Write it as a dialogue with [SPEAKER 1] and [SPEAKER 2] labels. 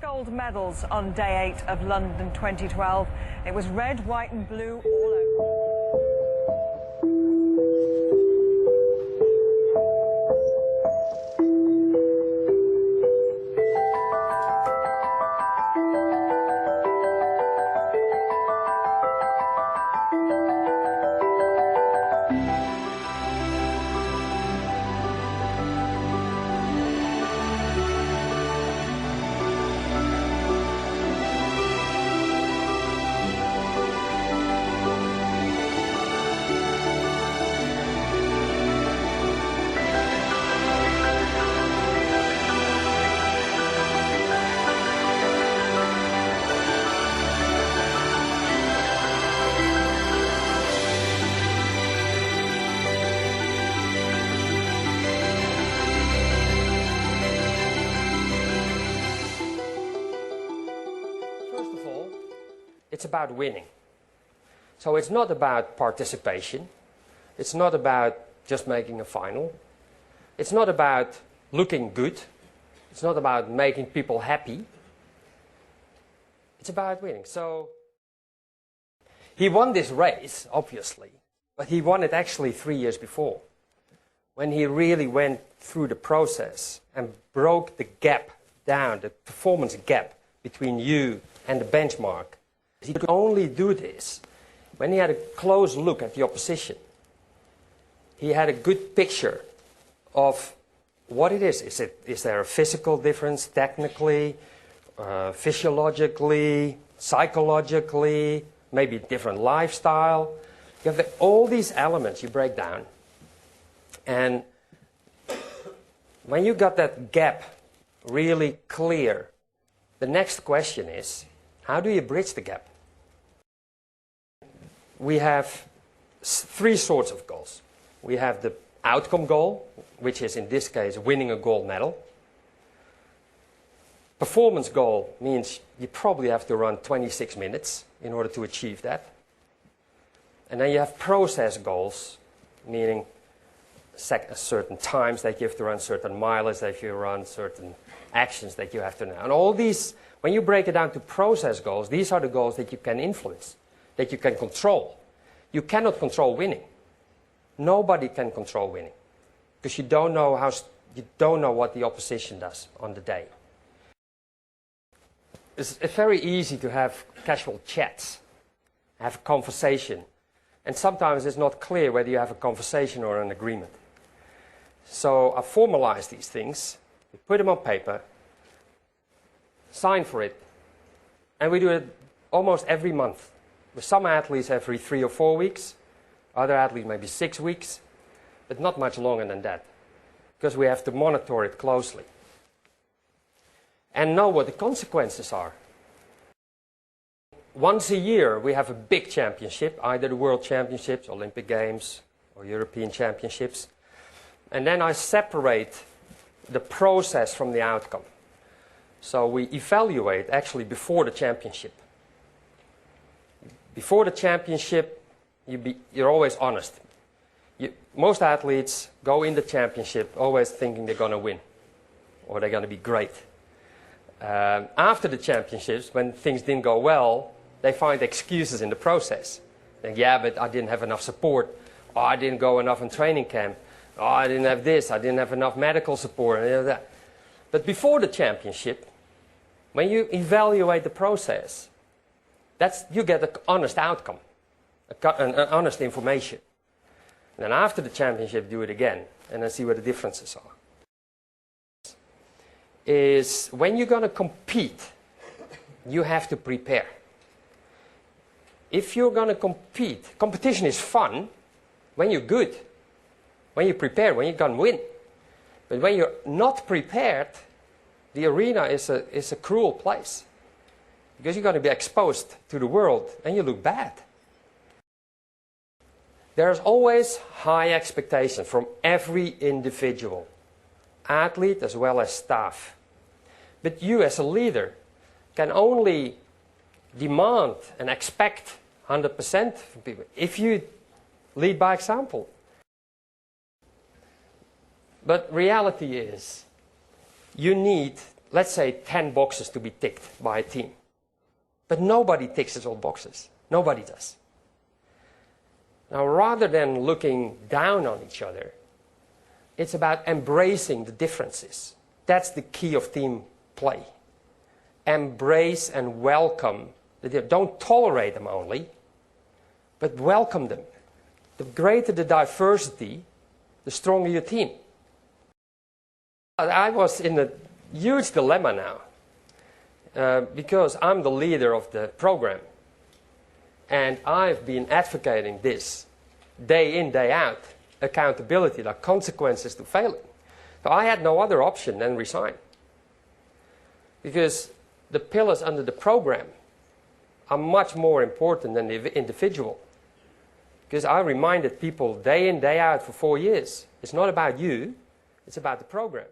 [SPEAKER 1] gold medals on day 8 of London 2012. It was red, white and blue all over.
[SPEAKER 2] It's about winning. So it's not about participation. It's not about just making a final. It's not about looking good. It's not about making people happy. It's about winning. So he won this race, obviously, but he won it actually 3 years before, when he really went through the process and broke the gap down, the performance gap between you and the benchmark. He could only do this when he had a close look at the opposition. He had a good picture of what it is. Is there a physical difference, technically, physiologically, psychologically, maybe different lifestyle? You have all these elements you break down. And when you got that gap really clear, the next question is, how do you bridge the gap? We have three sorts of goals. We have the outcome goal, which is in this case winning a gold medal. Performance goal means you probably have to run 26 minutes in order to achieve that. And then you have process goals, meaning certain times that you have to run, certain mileage that you run, certain actions that you have to know. And all these, when you break it down to process goals, these are the goals that you can influence, that you can control. You cannot control winning. Nobody can control winning, because you don't know what the opposition does on the day. It's very easy to have casual chats, have a conversation, and sometimes it's not clear whether you have a conversation or an agreement. So I formalize these things, we put them on paper, sign for it, and we do it almost every month. With some athletes every 3 or 4 weeks, other athletes maybe 6 weeks, but not much longer than that, because we have to monitor it closely and know what the consequences are. Once a year we have a big championship, either the World Championships, Olympic Games or European Championships, and then I separate the process from the outcome. So we evaluate actually before the championship. Before the championship, you're always honest. Most athletes go in the championship always thinking they're going to win or they're going to be great. After the championships, when things didn't go well, they find excuses in the process. Think, yeah, but I didn't have enough support. Oh, I didn't go enough in training camp. Oh, I didn't have this. I didn't have enough medical support. And that. But before the championship, when you evaluate the process, you get an honest outcome, an honest information. And then after the championship, do it again, and then see what the differences are. Is when you're going to compete, you have to prepare. If you're going to compete, competition is fun when you're good, when you prepare, when you're going to win. But when you're not prepared, the arena is a cruel place. Because you're going to be exposed to the world and you look bad. There's always high expectations from every individual, athlete as well as staff. But you as a leader can only demand and expect 100% from people if you lead by example. But reality is, you need let's say, 10 boxes to be ticked by a team. But nobody ticks all boxes. Nobody does. Now, rather than looking down on each other, it's about embracing the differences. That's the key of team play. Embrace and welcome. Don't tolerate them only, but welcome them. The greater the diversity, the stronger your team. I was in a huge dilemma now because I'm the leader of the program. And I've been advocating this day in, day out, accountability, like consequences to failing. So I had no other option than resign. Because the pillars under the program are much more important than the individual. Because I reminded people day in, day out for 4 years, it's not about you, it's about the program.